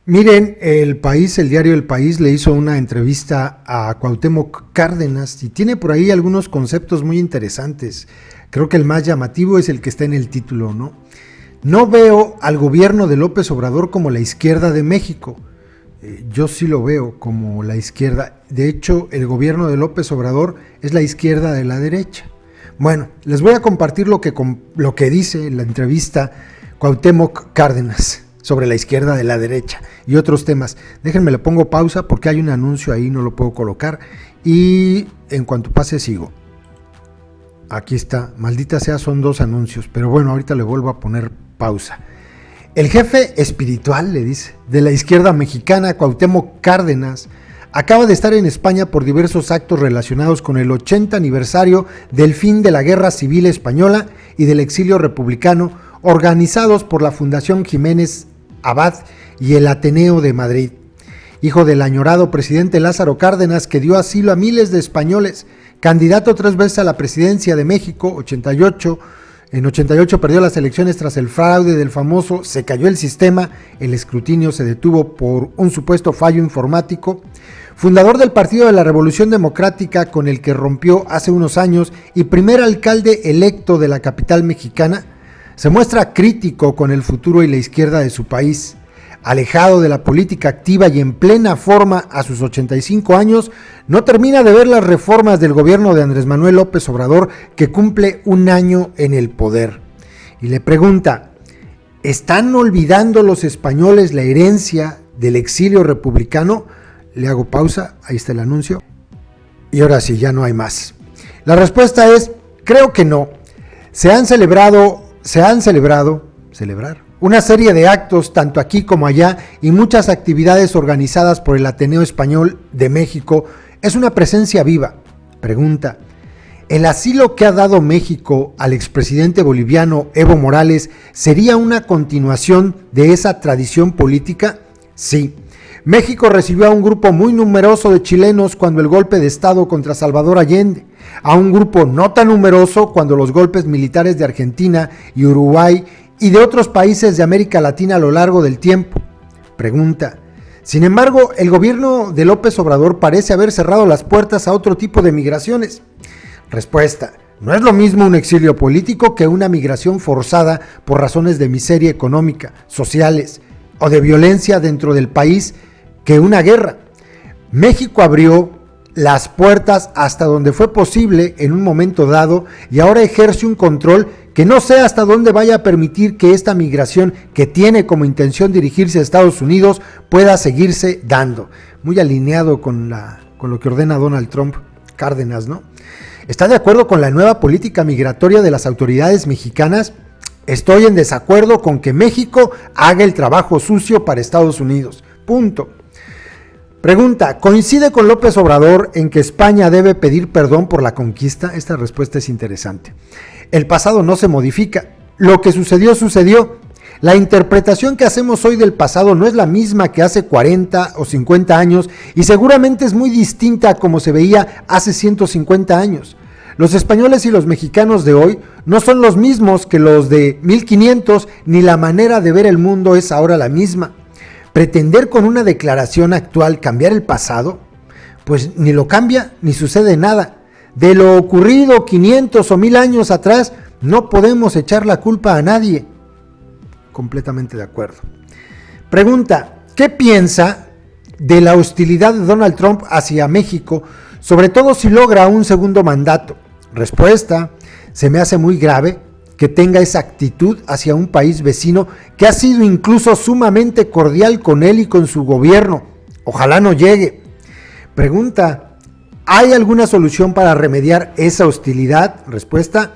Miren, el diario El País, le hizo una entrevista a Cuauhtémoc Cárdenas y tiene por ahí algunos conceptos muy interesantes. Creo que el más llamativo es el que está en el título, ¿no? No veo al gobierno de López Obrador como la izquierda de México. Yo sí lo veo como la izquierda. De hecho, el gobierno de López Obrador es la izquierda de la derecha. Bueno, les voy a compartir lo que dice en la entrevista Cuauhtémoc Cárdenas sobre la izquierda de la derecha y otros temas. Déjenme, le pongo pausa porque hay un anuncio ahí, no lo puedo colocar, y en cuanto pase sigo. Aquí está, maldita sea, son 2 anuncios, pero bueno, ahorita le vuelvo a poner pausa. El jefe espiritual, le dice, de la izquierda mexicana, Cuauhtémoc Cárdenas, acaba de estar en España por diversos actos relacionados con el 80 aniversario del fin de la Guerra Civil Española y del exilio republicano, organizados por la Fundación Jiménez Abad y el Ateneo de Madrid. Hijo del añorado presidente Lázaro Cárdenas, que dio asilo a miles de españoles, candidato 3 veces a la presidencia de México, en 88 perdió las elecciones tras el fraude del famoso "se cayó el sistema", el escrutinio se detuvo por un supuesto fallo informático. Fundador del Partido de la Revolución Democrática, con el que rompió hace unos años, y primer alcalde electo de la capital mexicana, se muestra crítico con el futuro y la izquierda de su país. Alejado de la política activa y en plena forma a sus 85 años, no termina de ver las reformas del gobierno de Andrés Manuel López Obrador, que cumple un año en el poder. Y le pregunta, ¿están olvidando los españoles la herencia del exilio republicano? Le hago pausa, ahí está el anuncio. Y ahora sí, ya no hay más. La respuesta es, creo que no. Se han celebrado una serie de actos, tanto aquí como allá, y muchas actividades organizadas por el Ateneo Español de México. Es una presencia viva. Pregunta, ¿el asilo que ha dado México al expresidente boliviano Evo Morales sería una continuación de esa tradición política? Sí. México recibió a un grupo muy numeroso de chilenos cuando el golpe de Estado contra Salvador Allende, a un grupo no tan numeroso cuando los golpes militares de Argentina y Uruguay y de otros países de América Latina a lo largo del tiempo. Pregunta, sin embargo, el gobierno de López Obrador parece haber cerrado las puertas a otro tipo de migraciones. Respuesta, no es lo mismo un exilio político que una migración forzada por razones de miseria económica, sociales o de violencia dentro del país que una guerra. México abrió las puertas hasta donde fue posible en un momento dado y ahora ejerce un control que no sé hasta dónde vaya a permitir que esta migración, que tiene como intención dirigirse a Estados Unidos, pueda seguirse dando. Muy alineado con lo que ordena Donald Trump, Cárdenas, ¿no? ¿Está de acuerdo con la nueva política migratoria de las autoridades mexicanas? Estoy en desacuerdo con que México haga el trabajo sucio para Estados Unidos. Punto. Pregunta, ¿coincide con López Obrador en que España debe pedir perdón por la conquista? Esta respuesta es interesante. El pasado no se modifica. Lo que sucedió, sucedió. La interpretación que hacemos hoy del pasado no es la misma que hace 40 o 50 años y seguramente es muy distinta a como se veía hace 150 años. Los españoles y los mexicanos de hoy no son los mismos que los de 1500, ni la manera de ver el mundo es ahora la misma. Pretender con una declaración actual cambiar el pasado, pues ni lo cambia ni sucede nada. De lo ocurrido 500 o 1000 años atrás, no podemos echar la culpa a nadie. Completamente de acuerdo. Pregunta, ¿qué piensa de la hostilidad de Donald Trump hacia México, sobre todo si logra un segundo mandato? Respuesta, se me hace muy grave que tenga esa actitud hacia un país vecino que ha sido incluso sumamente cordial con él y con su gobierno. Ojalá no llegue. Pregunta, ¿hay alguna solución para remediar esa hostilidad? Respuesta,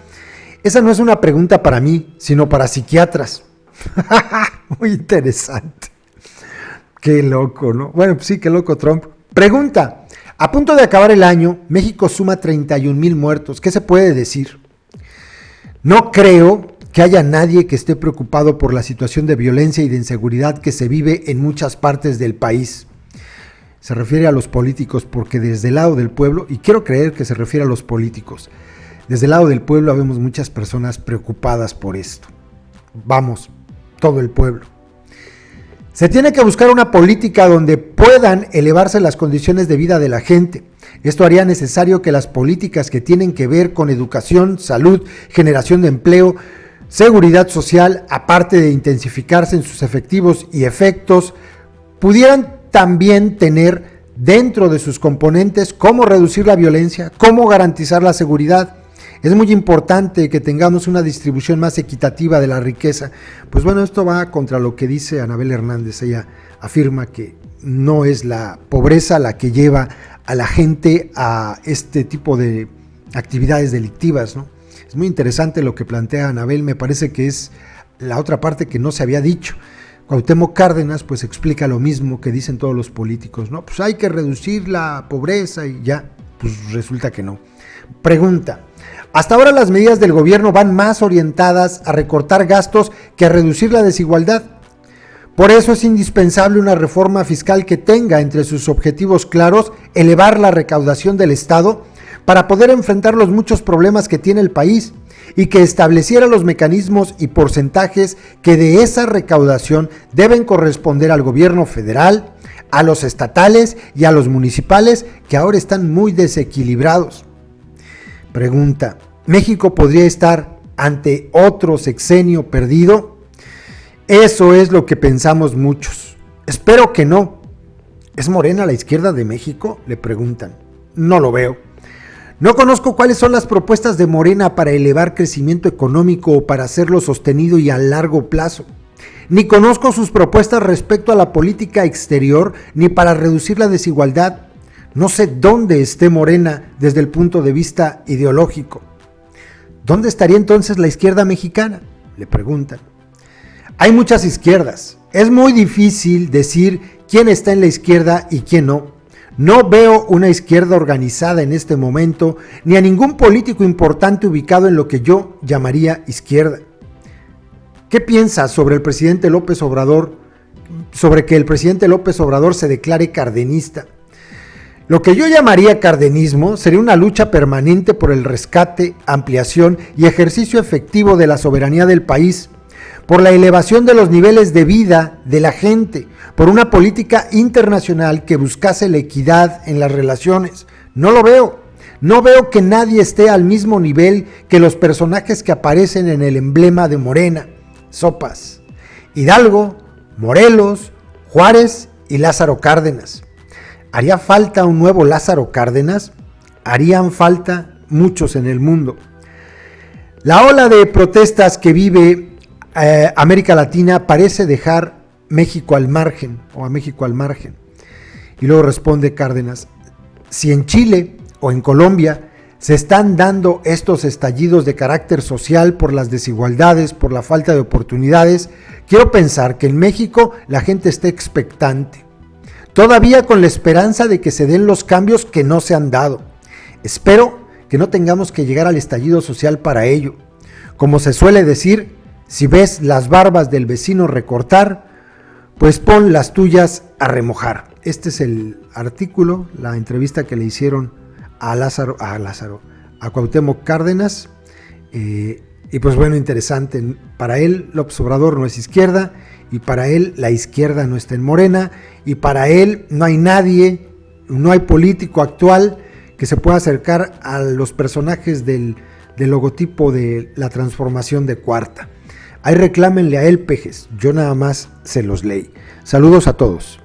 esa no es una pregunta para mí, sino para psiquiatras. Muy interesante. Qué loco, ¿no? Bueno, pues sí, qué loco Trump. Pregunta, a punto de acabar el año, México suma 31,000 muertos. ¿Qué se puede decir? No creo que haya nadie que esté preocupado por la situación de violencia y de inseguridad que se vive en muchas partes del país. Se refiere a los políticos porque desde el lado del pueblo, y quiero creer que se refiere a los políticos, desde el lado del pueblo habemos muchas personas preocupadas por esto. Vamos, todo el pueblo. Se tiene que buscar una política donde puedan elevarse las condiciones de vida de la gente. Esto haría necesario que las políticas que tienen que ver con educación, salud, generación de empleo, seguridad social, aparte de intensificarse en sus efectivos y efectos, pudieran también tener dentro de sus componentes cómo reducir la violencia, cómo garantizar la seguridad. Es muy importante que tengamos una distribución más equitativa de la riqueza. Pues bueno, esto va contra lo que dice Anabel Hernández. Ella afirma que no es la pobreza la que lleva a la gente a este tipo de actividades delictivas, ¿no? Es muy interesante lo que plantea Anabel, me parece que es la otra parte que no se había dicho. Cuauhtémoc Cárdenas pues explica lo mismo que dicen todos los políticos, ¿no? Pues hay que reducir la pobreza y ya, pues resulta que no. Pregunta: hasta ahora las medidas del gobierno van más orientadas a recortar gastos que a reducir la desigualdad. Por eso es indispensable una reforma fiscal que tenga entre sus objetivos claros elevar la recaudación del Estado para poder enfrentar los muchos problemas que tiene el país y que estableciera los mecanismos y porcentajes que de esa recaudación deben corresponder al gobierno federal, a los estatales y a los municipales, que ahora están muy desequilibrados. Pregunta: ¿México podría estar ante otro sexenio perdido? Eso es lo que pensamos muchos. Espero que no. ¿Es Morena la izquierda de México?, le preguntan. No lo veo. No conozco cuáles son las propuestas de Morena para elevar crecimiento económico o para hacerlo sostenido y a largo plazo. Ni conozco sus propuestas respecto a la política exterior ni para reducir la desigualdad. No sé dónde esté Morena desde el punto de vista ideológico. ¿Dónde estaría entonces la izquierda mexicana?, le preguntan. Hay muchas izquierdas. Es muy difícil decir quién está en la izquierda y quién no. No veo una izquierda organizada en este momento, ni a ningún político importante ubicado en lo que yo llamaría izquierda. ¿Qué piensas sobre el presidente López Obrador, sobre que el presidente López Obrador se declare cardenista? Lo que yo llamaría cardenismo sería una lucha permanente por el rescate, ampliación y ejercicio efectivo de la soberanía del país, por la elevación de los niveles de vida de la gente, por una política internacional que buscase la equidad en las relaciones. No lo veo. No veo que nadie esté al mismo nivel que los personajes que aparecen en el emblema de Morena: Sopas, Hidalgo, Morelos, Juárez y Lázaro Cárdenas. ¿Haría falta un nuevo Lázaro Cárdenas? Harían falta muchos en el mundo. La ola de protestas que vive América Latina parece dejar México al margen, o a México al margen. Y luego responde Cárdenas: si en Chile o en Colombia se están dando estos estallidos de carácter social por las desigualdades, por la falta de oportunidades, quiero pensar que en México la gente está expectante, todavía con la esperanza de que se den los cambios que no se han dado. Espero que no tengamos que llegar al estallido social para ello. Como se suele decir, si ves las barbas del vecino recortar, pues pon las tuyas a remojar. Este es el artículo, la entrevista que le hicieron a Cuauhtémoc Cárdenas. Y pues bueno, interesante. Para él López Obrador no es izquierda, y para él la izquierda no está en Morena, y para él no hay nadie, no hay político actual que se pueda acercar a los personajes del logotipo de la transformación de Cuarta. Ahí reclámenle a él, pejes, yo nada más se los leí. Saludos a todos.